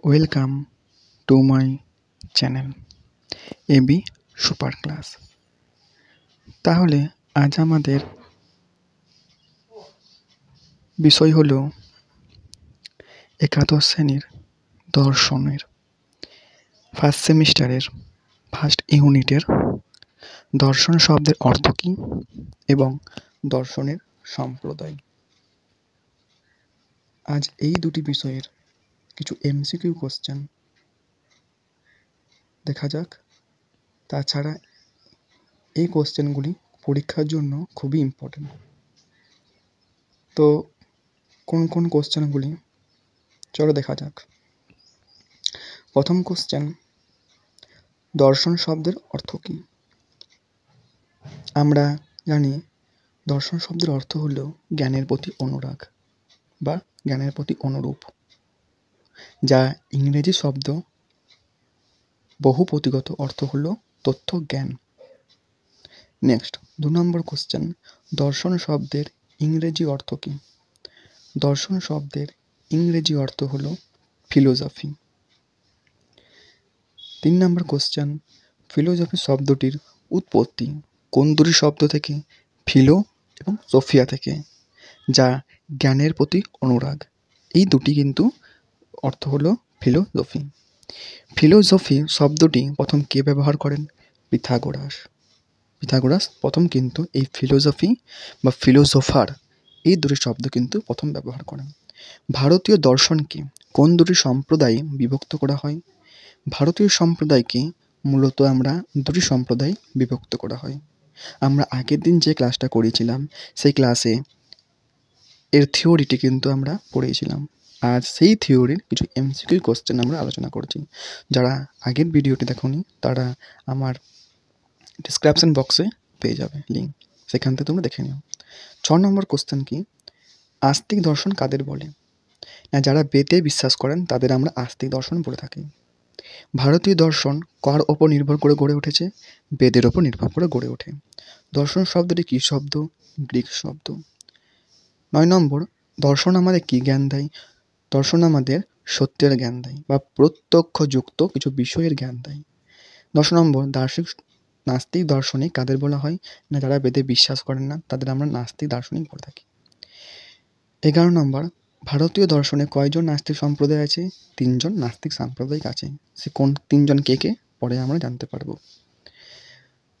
Welcome to my channel AB super class. তাহলে আজ আমাদের বিষয় হলো একাদশ শ্রেণীর দর্শনের ফার্স্ট সেমিস্টারের ফার্স্ট ইউনিটের দর্শন শব্দের অর্থ কী এবং দর্শনের সম্প্রদায়। আজ এই দুটি বিষয়ের কিছু এমসিকিউ কোশ্চেন দেখা যাক। তাছাড়া এই কোশ্চেনগুলি পরীক্ষার জন্য খুবই ইম্পর্টেন্ট। তো কোন কোন কোশ্চেনগুলি চলো দেখা যাক। প্রথম কোশ্চেন, দর্শন শব্দের অর্থ কী? আমরা জানি দর্শন শব্দের অর্থ হলো জ্ঞানের প্রতি অনুরাগ বা জ্ঞানের প্রতি অনুরূপ, যা ইংরেজি শব্দ বহু প্রতিগত অর্থ হলো তথ্য জ্ঞান। নেক্সট 2 নম্বর কোশ্চেন, দর্শন শব্দের ইংরেজি অর্থ কী? দর্শন শব্দের ইংরেজি অর্থ হলো ফিলোসফি। 3 নম্বর কোশ্চেন, ফিলোসফি শব্দটির উৎপত্তি কোন দুটি শব্দ থেকে? ফিলো এবং সোফিয়া থেকে, যা জ্ঞানের প্রতি অনুরাগ। এই দুটি কিন্তু অর্থ হলো ফিলোসফি। ফিলোসফি শব্দটি প্রথম কে ব্যবহার করেন? পিথাগোরাস প্রথম কিন্তু এই ফিলোসফি বা ফিলোসোফার এই দুটি শব্দ কিন্তু প্রথম ব্যবহার করেন। ভারতীয় দর্শনকে কোন দুটি সম্প্রদায়ে বিভক্ত করা হয়? ভারতীয় সম্প্রদায়কে মূলত আমরা দুটি সম্প্রদায় বিভক্ত করা হয়। আমরা আগের দিন যে ক্লাসটা করেছিলাম সেই ক্লাসে এর থিওরিটি কিন্তু আমরা পড়েছিলাম। আজ সেই থিওরির কিছু এমসিকিউ কোশ্চেন আমরা আলোচনা করছি। যারা আগের ভিডিওটি দেখোনি তারা আমার ডিসক্রিপশন বক্সে পেয়ে যাবে লিঙ্ক, সেখান থেকে তোমরা দেখে নিও। 6 নম্বর কোশ্চেন কি, আস্তিক দর্শন কাদের বলে? না, যারা বেদে বিশ্বাস করেন তাদের আমরা আস্তিক দর্শন বলে থাকি। ভারতীয় দর্শন কার ওপর নির্ভর করে গড়ে উঠেছে? বেদের ওপর নির্ভর করে গড়ে ওঠে। দর্শন শব্দটি কী শব্দ? গ্রিক শব্দ। 9 নম্বর, দর্শন আমাদের কী জ্ঞান দেয়? দর্শন আমাদের সত্যের জ্ঞান দেয় বা প্রত্যক্ষযুক্ত কিছু বিষয়ের জ্ঞান দেয়। 10 নম্বর, নাস্তিক দার্শনিক কাদের বলা হয়? না, যারা বেদে বিশ্বাস করেন না তাদের আমরা নাস্তিক দার্শনিক বলে থাকি। 11 নম্বর, ভারতীয় দর্শনে কয়জন নাস্তিক সম্প্রদায় আছে? 3 জন নাস্তিক সাম্প্রদায়িক আছে। সে কোন 3 জন কে কে পরে আমরা জানতে পারবো।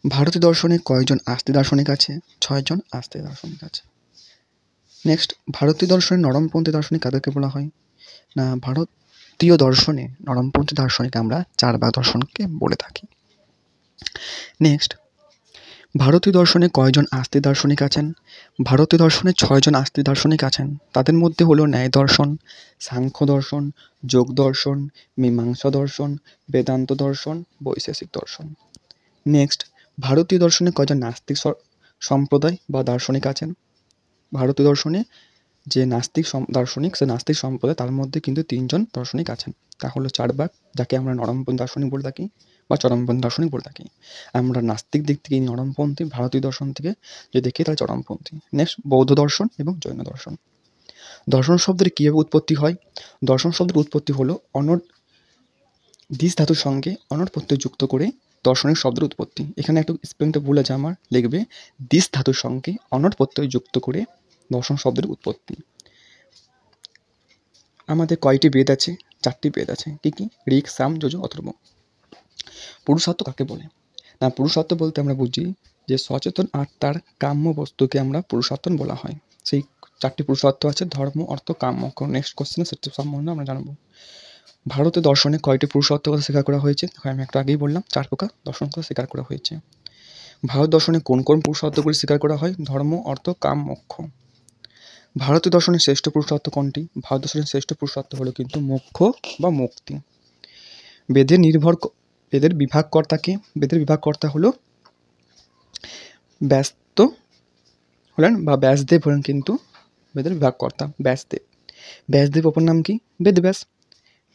ভারতীয় দর্শনে কয়জন আস্তিক দার্শনিক আছে? 6 জন আস্তিক দার্শনিক আছে। নেক্সট, ভারতীয় দর্শনে নরমপন্থী দার্শনিক কাদেরকে বলা হয়? না, ভারতীয় দর্শনে নরমপন্থী দার্শনিক আমরা চার্বাক দর্শনকে বলে থাকি। নেক্সট, ভারতীয় দর্শনে কয়জন আস্তিক দার্শনিক আছেন? ভারতীয় দর্শনে 6 জন আস্তিক দার্শনিক আছেন। তাদের মধ্যে হলো ন্যায় দর্শন, সাংখ্য দর্শন, যোগ দর্শন, মীমাংসা দর্শন, বেদান্ত দর্শন, বৈশেষিক দর্শন। নেক্সট, ভারতীয় দর্শনে কয়জন নাস্তিক সম্প্রদায় বা দার্শনিক আছেন? ভারতীয় দর্শনে যে নাস্তিক দার্শনিক সে নাস্তিক সম্প্রদায় তার মধ্যে কিন্তু 3 জন দার্শনিক আছেন। তা হলো চার্বাক, যাকে আমরা নরমপন্থী দার্শনিক বলে থাকি বা চরমপন্থী দার্শনিক বলে থাকি। আমরা নাস্তিক দিক থেকে নরমপন্থী, ভারতীয় দর্শন থেকে যে দেখি তাহলে চরমপন্থী। নেক্সট, বৌদ্ধ দর্শন এবং জৈন দর্শন। দর্শন শব্দের কীভাবে উৎপত্তি হয়? দর্শন শব্দের উৎপত্তি হলো দিস ধাতুর সঙ্গে অনড় প্রত্যয় যুক্ত করে দর্শনের শব্দের উৎপত্তি। এখানে একটু স্পেলিংটা ভুল আছে আমার, লিখবে দিস ধাতুর সঙ্গে অনড় প্রত্যয় যুক্ত করে দর্শন শব্দের উৎপত্তি। আমাদের কয়টি বেদ আছে? 4টি বেদ আছে। কি কি? ঋক, সাম, যজুর, অথর্ব। পুরুষার্থ কাকে বলে? না, পুরুষার্থ বলতে আমরা বুঝি যে সচেতন আত্মার কাম্য বস্তুকে আমরা পুরুষার্থ বলা হয়। সেই 4টি পুরুষার্থ আছে, ধর্ম, অর্থ, কাম, মোক্ষ। নেক্সট কোশ্চেনে সেটা সম্বন্ধে আমরা জানবো। ভারতের দর্শনে কয়টি পুরুষার্থ কথা স্বীকার করা হয়েছে? আমি একটু আগেই বললাম 4 প্রকার দর্শন কথা স্বীকার করা হয়েছে। ভারত দর্শনে কোন কোন পুরুষার্থগুলি স্বীকার করা হয়? ধর্ম, অর্থ, কাম, মোক্ষ। ভারতীয় দর্শনের শ্রেষ্ঠ পুরুষার্থ কোনটি? ভারত দর্শনের শ্রেষ্ঠ পুরুষার্থ হলো কিন্তু মোক্ষ বা মুক্তি। বেদের বিভাগকর্তা হলো ব্যস্ত হলেন বা ব্যাসদেব হলেন কিন্তু বেদের বিভাগকর্তা ব্যাসদেব। ব্যাসদেব অপর নাম কি? বেদব্যাস।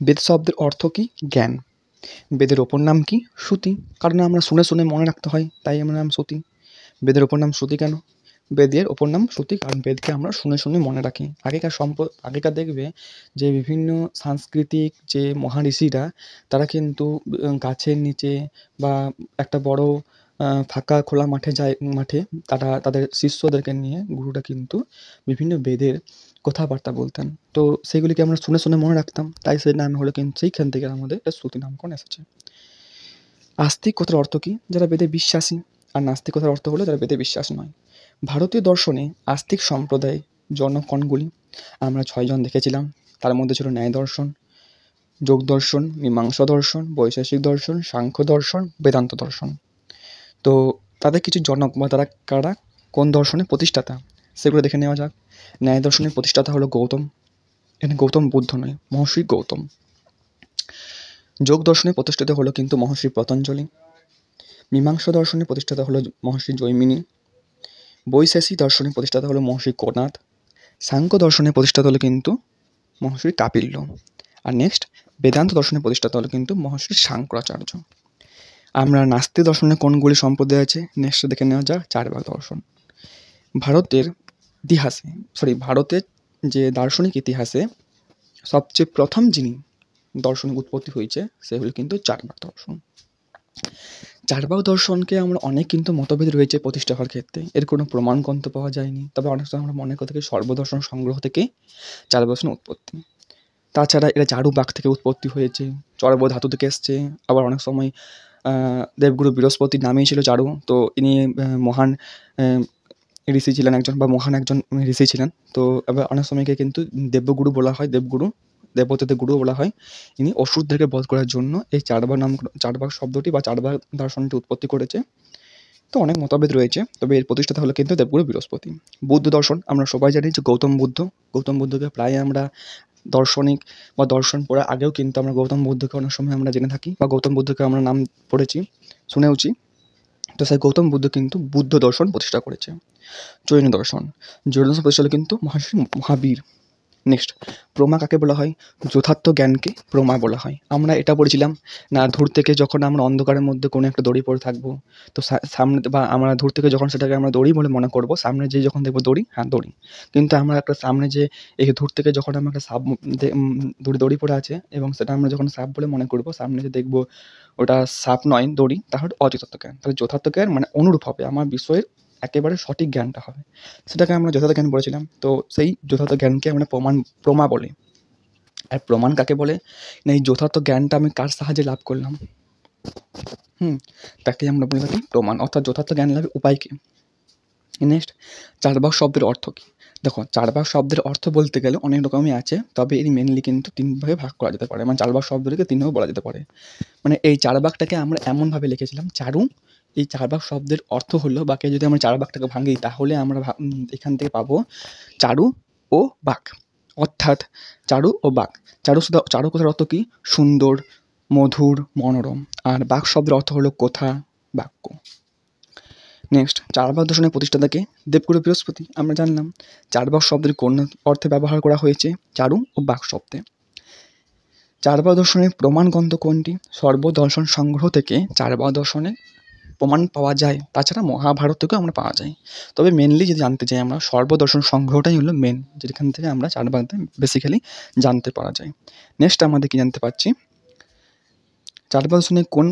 বেদ শব্দের অর্থ কি? জ্ঞান। বেদের অপর নাম কি? শ্রুতি। কারণ আমরা শুনে শুনে মনে রাখতে হয়, তাই আমার নাম শ্রুতি। বেদের অপর নাম শ্রুতি কেন? বেদের অপর নাম শ্রুতি, কারণ বেদকে আমরা শুনে শুনে মনে রাখি। আগেকার দেখবে যে বিভিন্ন সাংস্কৃতিক যে মহাঋষিরা তারা কিন্তু গাছের নিচে বা একটা বড় ফাঁকা খোলা মাঠে তারা তাদের শিষ্যদেরকে নিয়ে গুরুরা কিন্তু বিভিন্ন বেদের কথাবার্তা বলতেন। তো সেগুলিকে আমরা শুনে শুনে মনে রাখতাম, তাই সেই নাম হলো কিন্তু সেইখান থেকে আমাদের একটা শ্রুতি নামকরণ এসেছে। আস্তিক কথার অর্থ কি? যারা বেদে বিশ্বাসী। আর নাস্তিক কথার অর্থ হলো যারা বেদে বিশ্বাস নয়। ভারতীয় দর্শনে আস্তিক সম্প্রদায় জনগণগুলি আমরা 6 জন দেখেছিলাম। তার মধ্যে ছিল ন্যায় দর্শন, যোগ দর্শন, মীমাংসা দর্শন, বৈশেষিক দর্শন, সাংখ্য দর্শন, বেদান্ত দর্শন। তো তাদের কিছু জনক বা তারা কারা, কোন দর্শনের প্রতিষ্ঠাতা সেগুলো দেখে নেওয়া যাক। ন্যায় দর্শনের প্রতিষ্ঠাতা হলো গৌতম। এখানে গৌতম বুদ্ধ নয়, মহর্ষি গৌতম। যোগ দর্শনের প্রতিষ্ঠাতা হলো কিন্তু মহর্ষি পতঞ্জলি। মীমাংসা দর্শনের প্রতিষ্ঠাতা হলো মহর্ষি জৈমিনী। বৈশেষিক দর্শনের প্রতিষ্ঠাতা হলো মহর্ষি কোনাদ। সাংখ্য দর্শনের প্রতিষ্ঠাতা হলো কিন্তু মহর্ষি কাপিল্য। আর নেক্সট বেদান্ত দর্শনের প্রতিষ্ঠাতা হলো কিন্তু মহর্ষি শাঙ্করাচার্য। আমরা নাস্তিক দর্শনের কোনগুলি সম্প্রদায় আছে নেক্সট দেখে নেওয়া যাক। চার্বাক দর্শন। ভারতের যে দার্শনিক ইতিহাসে সবচেয়ে প্রথম যিনি দর্শনের উৎপত্তি হয়েছে সে হলো কিন্তু চার্বাক দর্শন। চার্বাক দর্শনকে আমরা অনেক কিন্তু মতভেদ রয়েছে প্রতিষ্ঠা হওয়ার ক্ষেত্রে, এর কোনো প্রমাণগ্রন্থ পাওয়া যায়নি। তবে অনেক সময় আমরা মনে করে থাকি সর্বদর্শন সংগ্রহ থেকে চার্বাক দর্শনের উৎপত্তি। তাছাড়া এরা চারুবাক থেকে উৎপত্তি হয়েছে, চর্ব ধাতু থেকে এসছে। আবার অনেক সময় দেবগুরু বৃহস্পতির নামেই ছিল চারু। তো ইনি মহান ঋষি ছিলেন একজন, বা মহান একজন ঋষি ছিলেন। তো আবার অনেক সময়কে কিন্তু দেবগুরু বলা হয়, দেবতাদের গুরু বলা হয়। ইনি অসুরদেরকে বধ করার জন্য এই চারবাক শব্দটি বা চারবাক দর্শনটি উৎপত্তি করেছে। তো অনেক মতভেদ রয়েছে, তবে এর প্রতিষ্ঠাতা হলো কিন্তু দেবগুরু বৃহস্পতি। বুদ্ধ দর্শন আমরা সবাই জানি যে গৌতম বুদ্ধকে প্রায় আমরা দার্শনিক বা দর্শন পড়ার আগেও কিন্তু আমরা গৌতম বুদ্ধকে অনেক সময় আমরা জেনে থাকি, বা গৌতম বুদ্ধকে আমরা নাম পড়েছি, শুনেওছি। তো সেই গৌতম বুদ্ধ কিন্তু বুদ্ধ দর্শন প্রতিষ্ঠা করেছে। জৈন দর্শন প্রতিষ্ঠা হলো কিন্তু মহর্ষি মহাবীর। নেক্সট প্রমা কাকে বলা হয়? যথার্থ জ্ঞানকে প্রমা বলা হয়। আমরা এটা পড়েছিলাম না, দূর থেকে যখন আমরা অন্ধকারের মধ্যে কোনো একটা দড়ি পড়ে থাকবো, তো সামনে বা আমরা দূর থেকে যখন সেটাকে আমরা দড়ি বলে মনে করবো, সামনে যে যখন দেখবো দড়ি, হ্যাঁ দড়ি, কিন্তু আমরা একটা সামনে যে এই দূর থেকে যখন আমরা একটা সাপ দড়ি পড়ে আছে এবং সেটা আমরা যখন সাপ বলে মনে করবো, সামনে যে দেখবো ওটা সাপ নয় দড়ি, তাহলে অযথার্থ জ্ঞান। তাহলে যথার্থ জ্ঞান মানে অনুরূপ হবে, আমার বিষয়ের একেবারে সঠিক জ্ঞানটা হবে, সেটাকে আমরা যথার্থ জ্ঞান বলেছিলাম। তো সেই যথার্থ জ্ঞানকে আমরা প্রমা বলি। আর প্রমাণ কাকে বলে? না, এই যথার্থ জ্ঞানটা আমি কার সাহায্যে লাভ করলাম, তাকে আমরা বলে থাকি প্রমাণ, অর্থাৎ যথার্থ জ্ঞান লাভের উপায় কি। নেক্সট চার্বাক শব্দের অর্থ কি? দেখো, চার্বাক শব্দের অর্থ বলতে গেলে অনেক রকমই আছে, তবে এর মেনলি কিন্তু 3 ভাগে ভাগ করা যেতে পারে, মানে চার্বাক শব্দটিকে 3 ভাবে বলা যেতে পারে। মানে এই চার্বাকটাকে আমরা এমনভাবে লিখেছিলাম চারু। এই চার্বাক শব্দের অর্থ হলো, বাকি যদি আমরা চার্বাকটাকে ভাঙি তাহলে আমরা এখান থেকে পাবো চারু ও বাক, অর্থাৎ চারু ও বাক। চারু কথার অর্থ কি? সুন্দর, মধুর, মনোরম। আর বাক শব্দের অর্থ হলো কথা, বাক্য। নেক্সট চার্বাক দর্শনের প্রতিষ্ঠাতাকে? দেবগুরু বৃহস্পতি। আমরা জানলাম চার্বাক শব্দের কোন অর্থে ব্যবহার করা হয়েছে? চারু ও বাক শব্দে। চার্বাক দর্শনের প্রমাণ গ্রন্থ কোনটি? সর্বদর্শন সংগ্রহ থেকে চার্বাক দর্শনের প্রমাণ পাওয়া যায়, তাছাড়া মহাভারত থেকেও আমরা পাওয়া যায়। তবে মেনলি যদি জানতে চাই আমরা, সর্বদর্শন সংগ্রহটাই হলো মেন, যেখান থেকে আমরা চার্বাককে বেসিক্যালি জানতে পারা যায়। নেক্সট আমাদের কি জানতে পারছি, চার্বাক দর্শনে কোন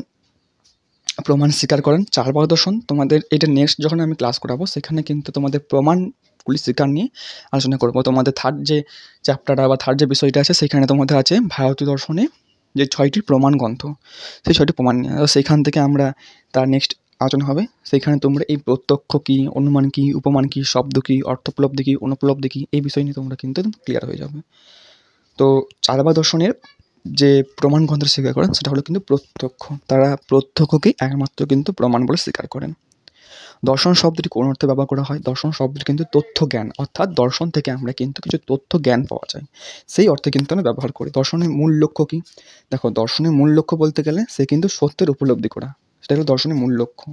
প্রমাণ স্বীকার করেন? চার্বাক দর্শন তোমাদের এটা নেক্সট যখন আমি ক্লাস করাবো সেখানে কিন্তু তোমাদের প্রমাণগুলি স্বীকার নিয়ে আলোচনা করবো। তোমাদের থার্ড যে চ্যাপ্টারটা বা থার্ড যে বিষয়টা আছে সেখানে তোমাদের আছে ভারতীয় দর্শনে যে 6টি প্রমাণ গ্রন্থ, সেই 6টি প্রমাণ নিয়ে সেইখান থেকে আমরা তার নেক্সট আলোচনা হবে। সেইখানে তোমরা এই প্রত্যক্ষ কী, অনুমান কী, উপমান কী, শব্দ কী, অর্থোপলব্ধি কী, অনুপলব্ধি কী, এই বিষয় নিয়ে তোমরা কিন্তু ক্লিয়ার হয়ে যাবে। তো চার্বাক দর্শনের যে প্রমাণ গ্রন্থ স্বীকার করেন সেটা হলো কিন্তু প্রত্যক্ষ। তারা প্রত্যক্ষকেই একমাত্র কিন্তু প্রমাণ বলে স্বীকার করেন। দর্শন শব্দটি কোন অর্থে ব্যবহার করা হয়? দর্শন শব্দটি কিন্তু তথ্য জ্ঞান, অর্থাৎ দর্শন থেকে আমরা কিন্তু কিছু তথ্য জ্ঞান পাওয়া যায়, সেই অর্থে কিন্তু আমরা ব্যবহার করি। দর্শনের মূল লক্ষ্য কী? দেখো, দর্শনের মূল লক্ষ্য বলতে গেলে সে কিন্তু সত্যের উপলব্ধি করা, সেটা হলো দর্শনের মূল লক্ষ্য।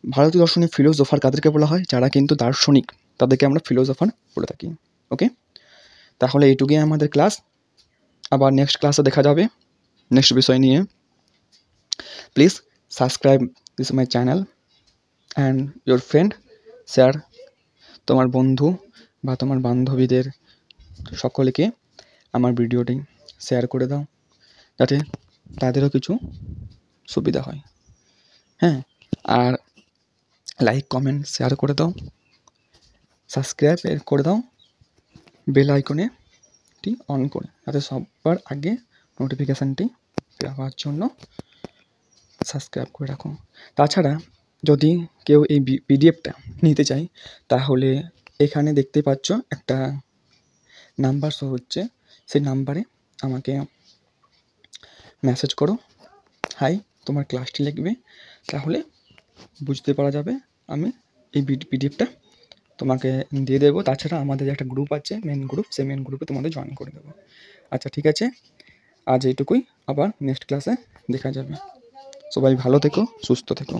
ভারতীয় দর্শনের ফিলোজোফার কাদেরকে বলা হয়? যারা কিন্তু দার্শনিক, তাদেরকে আমরা ফিলোজোফার বলে থাকি। ওকে, তাহলে এইটুকুই আমাদের ক্লাস। আবার নেক্সট ক্লাসে দেখা যাবে নেক্সট বিষয় নিয়ে। Please subscribe this my channel and your friend share তোমার বন্ধু বা তোমার বান্ধবীদের সকলকে আমার ভিডিওটি শেয়ার করে দাও, যাতে তাদেরও কিছু সুবিধা হয়। হ্যাঁ, আর লাইক, কমেন্ট, শেয়ার করে দাও, সাবস্ক্রাইব করে দাও, বেল আইকনেটি অন করে, যাতে সবার আগে নোটিফিকেশানটি পাওয়ার জন্য সাবস্ক্রাইব করে রাখো। তাছাড়া যদি কেউ এই পিডিএফটা নিতে চায়, তাহলে এখানে দেখতে পাচ্ছ একটা নাম্বার শো হচ্ছে, সেই নাম্বারে আমাকে মেসেজ করো, হাই, তোমার ক্লাসটি লিখবে, তাহলে বুঝতে পারা যাবে, আমি এই পিডিএফটা তোমাকে দিয়ে দেবো। তাছাড়া আমাদের একটা গ্রুপ আছে, মেন গ্রুপ, সেই মেন গ্রুপে তোমাদের জয়েন করে দেবো। আচ্ছা, ঠিক আছে, আজ এইটুকুই, আবার নেক্সট ক্লাসে দেখা যাবে। সবাই ভালো থেকো, সুস্থ থেকো।